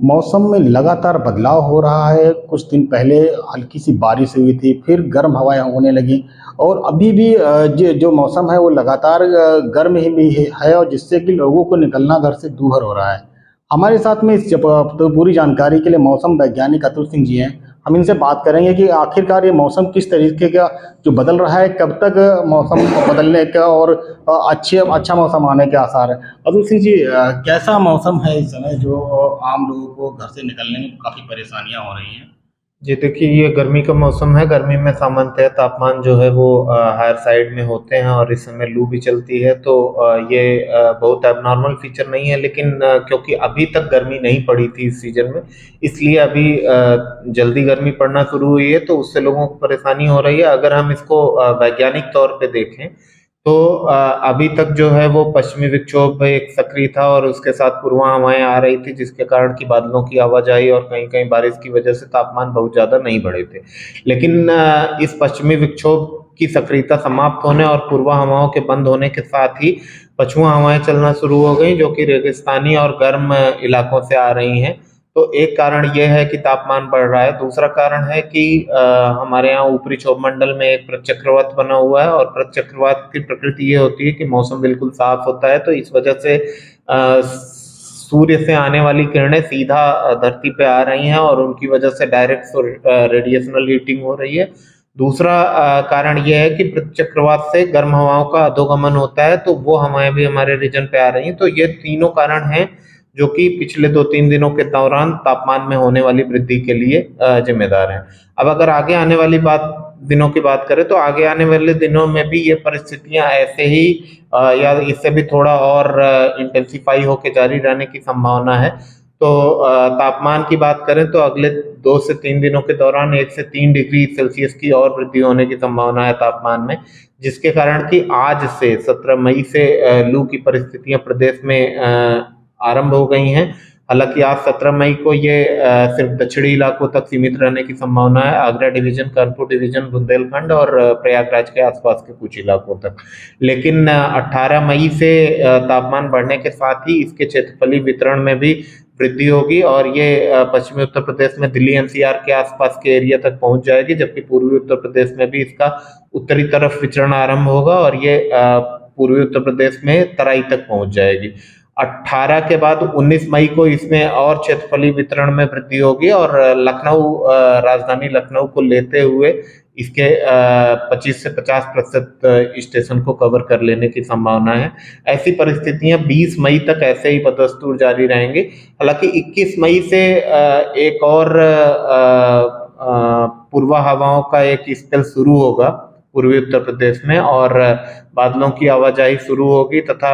मौसम में लगातार बदलाव हो रहा है। कुछ दिन पहले हल्की सी बारिश हुई थी, फिर गर्म हवाएँ होने लगीं और अभी भी जो जो मौसम है वो लगातार गर्म ही भी है और जिससे कि लोगों को निकलना घर से दूभर हो रहा है। हमारे साथ में इस तो पूरी जानकारी के लिए मौसम वैज्ञानिक अतुल सिंह जी हैं। हम इनसे बात करेंगे कि आखिरकार ये मौसम किस तरीके का जो बदल रहा है, कब तक मौसम बदलने का और अच्छा मौसम आने के आसार हैं। अतुल सिंह जी, कैसा मौसम है इस समय जो आम लोगों को घर से निकलने में काफ़ी परेशानियाँ हो रही हैं? जी देखिए, ये गर्मी का मौसम है। गर्मी में सामान्यतः तापमान जो है वो हायर साइड में होते हैं और इस समय लू भी चलती है, तो ये बहुत एबनॉर्मल फीचर नहीं है। लेकिन क्योंकि अभी तक गर्मी नहीं पड़ी थी इस सीजन में, इसलिए अभी जल्दी गर्मी पड़ना शुरू हुई है, तो उससे लोगों को परेशानी हो रही है। अगर हम इसको वैज्ञानिक तौर पे देखें तो अभी तक जो है वो पश्चिमी विक्षोभ एक सक्रिय था और उसके साथ पूर्वा हवाएं आ रही थी, जिसके कारण की बादलों की आवाजाही और कहीं कहीं बारिश की वजह से तापमान बहुत ज़्यादा नहीं बढ़े थे। लेकिन इस पश्चिमी विक्षोभ की सक्रियता समाप्त होने और पूर्वा हवाओं के बंद होने के साथ ही पछुआ हवाएं चलना शुरू हो गई, जो कि रेगिस्तानी और गर्म इलाकों से आ रही हैं। तो एक कारण ये है कि तापमान बढ़ रहा है। दूसरा कारण है कि हमारे यहाँ ऊपरी क्षोभमंडल में एक प्रचक्रवात बना हुआ है और प्रचक्रवात की प्रकृति ये होती है कि मौसम बिल्कुल साफ होता है, तो इस वजह से सूर्य से आने वाली किरणें सीधा धरती पे आ रही हैं और उनकी वजह से डायरेक्ट रेडिएशनल हीटिंग हो रही है। दूसरा कारण यह है कि चक्रवात से गर्म हवाओं का अधोगमन होता है, तो वो हवाएं भी हमारे रीजन पे आ रही हैं। तो ये तीनों कारण हैं जो कि पिछले 2-3 दिनों के दौरान तापमान में होने वाली वृद्धि के लिए जिम्मेदार हैं। अब अगर आगे आने वाली दिनों की बात करें तो आगे आने वाले दिनों में भी ये परिस्थितियां ऐसे ही या इससे भी थोड़ा और इंटेंसिफाई होकर जारी रहने की संभावना है। तो तापमान की बात करें तो अगले 2 से 3 दिनों के दौरान 1 से 3 डिग्री सेल्सियस की और वृद्धि होने की संभावना है तापमान में, जिसके कारण कि आज से 17 मई से लू की परिस्थितियां प्रदेश में आरंभ हो गई हैं। हालांकि आज 17 मई को ये सिर्फ दक्षिणी इलाकों तक सीमित रहने की संभावना है, आगरा डिवीजन, कानपुर डिवीजन, बुंदेलखंड और प्रयागराज के आसपास के कुछ इलाकों तक। लेकिन 18 मई से तापमान बढ़ने के साथ ही इसके क्षेत्रफलीय वितरण में भी वृद्धि होगी और ये पश्चिमी उत्तर प्रदेश में दिल्ली एनसीआर के आसपास के एरिया तक पहुंच जाएगी, जबकि पूर्वी उत्तर प्रदेश में भी इसका उत्तरी तरफ विचरण आरंभ होगा और ये पूर्वी उत्तर प्रदेश में तराई तक पहुंच जाएगी। 18 के बाद 19 मई को इसमें और क्षेत्रफलीय वितरण में वृद्धि होगी और लखनऊ, राजधानी लखनऊ को लेते हुए इसके 25 से 50% स्टेशन को कवर कर लेने की संभावना है। ऐसी परिस्थितियां 20 मई तक ऐसे ही बदस्तूर जारी रहेंगी। हालांकि 21 मई से एक और पूर्वा हवाओं का एक स्पेल शुरू होगा पूर्वी उत्तर प्रदेश में और बादलों की आवाजाही शुरू होगी तथा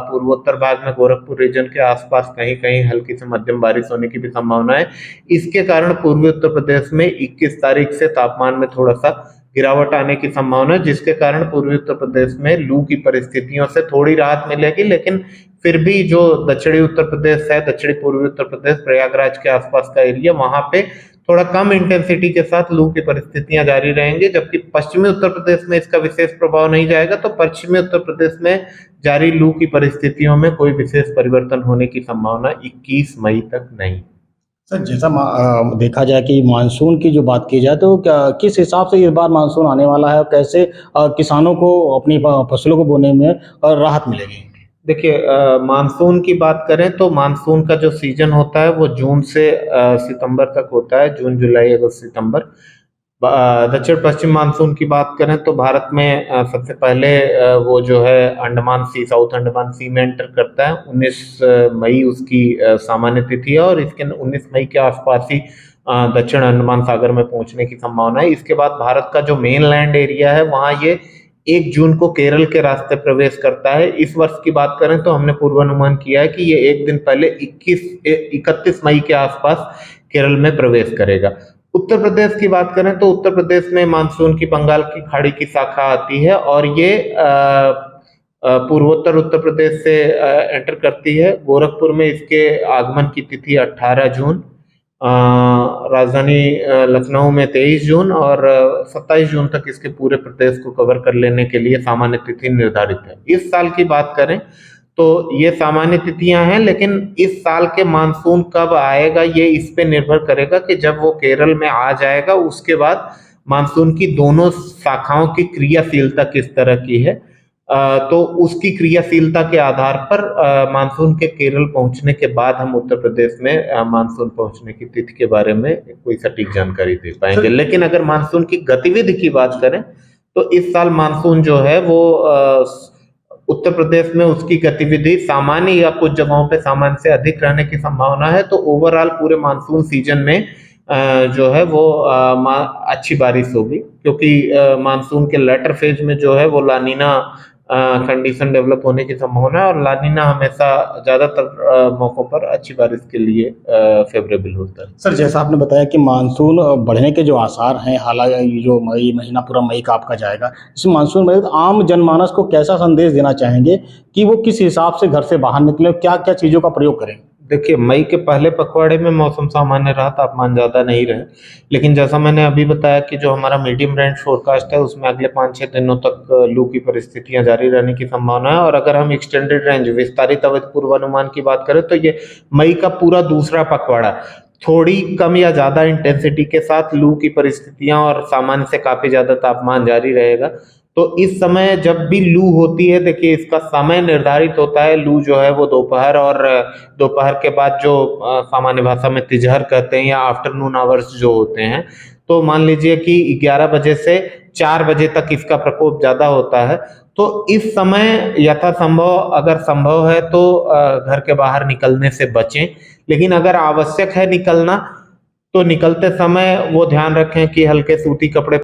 पूर्वोत्तर भाग में गोरखपुर रीजन के आसपास कहीं कहीं हल्की से मध्यम बारिश होने की भी संभावना है। इसके कारण पूर्वी उत्तर प्रदेश में 21 तारीख से तापमान में थोड़ा सा गिरावट आने की संभावना है, जिसके कारण पूर्वी उत्तर प्रदेश में लू की परिस्थितियों से थोड़ी राहत मिलेगी। लेकिन फिर भी जो दक्षिणी उत्तर प्रदेश है, दक्षिणी पूर्वी उत्तर प्रदेश, प्रयागराज के आसपास का एरिया, वहां पे थोड़ा कम इंटेंसिटी के साथ लू की परिस्थितियां जारी रहेंगी, जबकि पश्चिमी उत्तर प्रदेश में इसका विशेष प्रभाव नहीं जाएगा। तो पश्चिमी उत्तर प्रदेश में जारी लू की परिस्थितियों में कोई विशेष परिवर्तन होने की संभावना 21 मई तक नहीं। सर, जैसा देखा जाए कि मानसून की जो बात की जाए तो क्या किस हिसाब से इस बार मानसून आने वाला है और कैसे किसानों को अपनी फसलों को बोने में राहत मिलेगी? देखिए, मानसून की बात करें तो मानसून का जो सीजन होता है वो जून से सितंबर तक होता है, जून, जुलाई, अगस्त, सितंबर। दक्षिण पश्चिम मानसून की बात करें तो भारत में सबसे पहले वो जो है अंडमान सी, साउथ अंडमान सी में एंटर करता है। 19 मई उसकी सामान्य तिथि है और इसके 19 मई के आसपास ही दक्षिण अंडमान सागर में पहुंचने की संभावना है। इसके बाद भारत का जो मेन लैंड एरिया है वहां ये 1 जून को केरल के रास्ते प्रवेश करता है। इस वर्ष की बात करें तो हमने पूर्वानुमान किया है कि ये एक दिन पहले 31 मई के आसपास केरल में प्रवेश करेगा। उत्तर प्रदेश की बात करें तो उत्तर प्रदेश में मानसून की बंगाल की खाड़ी की शाखा आती है और ये पूर्वोत्तर उत्तर प्रदेश से एंटर करती है। गोरखपुर में इसके आगमन की तिथि 18 जून, राजधानी लखनऊ में 23 जून और 27 जून तक इसके पूरे प्रदेश को कवर कर लेने के लिए सामान्य तिथि निर्धारित है। इस साल की बात करें तो ये सामान्य तिथियां हैं, लेकिन इस साल के मानसून कब आएगा ये इस पे निर्भर करेगा कि जब वो केरल में आ जाएगा उसके बाद मानसून की दोनों शाखाओं की क्रियाशीलता किस तरह की है, तो उसकी क्रियाशीलता के आधार पर मानसून के केरल पहुंचने के बाद हम उत्तर प्रदेश में मानसून पहुंचने की तिथि के बारे में कोई सटीक जानकारी दे पाएंगे। लेकिन अगर मानसून की गतिविधि की बात करें तो इस साल मानसून जो है वो उत्तर प्रदेश में उसकी गतिविधि सामान्य या कुछ जगहों पे सामान्य से अधिक रहने की संभावना है। तो ओवरऑल पूरे मानसून सीजन में जो है वो अच्छी बारिश होगी, क्योंकि मानसून के लेटर फेज में जो है वो लानीना कंडीशन डेवलप होने की संभावना है, और लानीना हमेशा ज्यादातर मौकों पर अच्छी बारिश के लिए फेवरेबल होता है। सर, जैसा आपने बताया कि मानसून बढ़ने के जो आसार हैं, हालांकि ये जो मई महीना पूरा मई का आपका जाएगा, इस मानसून में तो आम जनमानस को कैसा संदेश देना चाहेंगे कि वो किस हिसाब से घर से बाहर निकले, क्या क्या चीज़ों का प्रयोग करें? देखिए, मई के पहले पखवाड़े में मौसम सामान्य रहा, तापमान ज़्यादा नहीं रहे, लेकिन जैसा मैंने अभी बताया कि जो हमारा मीडियम रेंज फोरकास्ट है उसमें अगले 5-6 दिनों तक लू की परिस्थितियां जारी रहने की संभावना है। और अगर हम एक्सटेंडेड रेंज विस्तारित अवधि पूर्वानुमान की बात करें तो ये मई का पूरा दूसरा पखवाड़ा थोड़ी कम या ज़्यादा इंटेंसिटी के साथ लू की परिस्थितियां और सामान्य से काफ़ी ज़्यादा तापमान जारी रहेगा। तो इस समय जब भी लू होती है, देखिए इसका समय निर्धारित होता है। लू जो है वो दोपहर और दोपहर के बाद जो सामान्य भाषा में तिजहर कहते हैं या आफ्टरनून आवर्स जो होते हैं, तो मान लीजिए कि 11 बजे से 4 बजे तक इसका प्रकोप ज़्यादा होता है। तो इस समय यथासंभव अगर संभव है तो घर के बाहर निकलने से बचें, लेकिन अगर आवश्यक है निकलना तो निकलते समय वो ध्यान रखें कि हल्के सूती कपड़े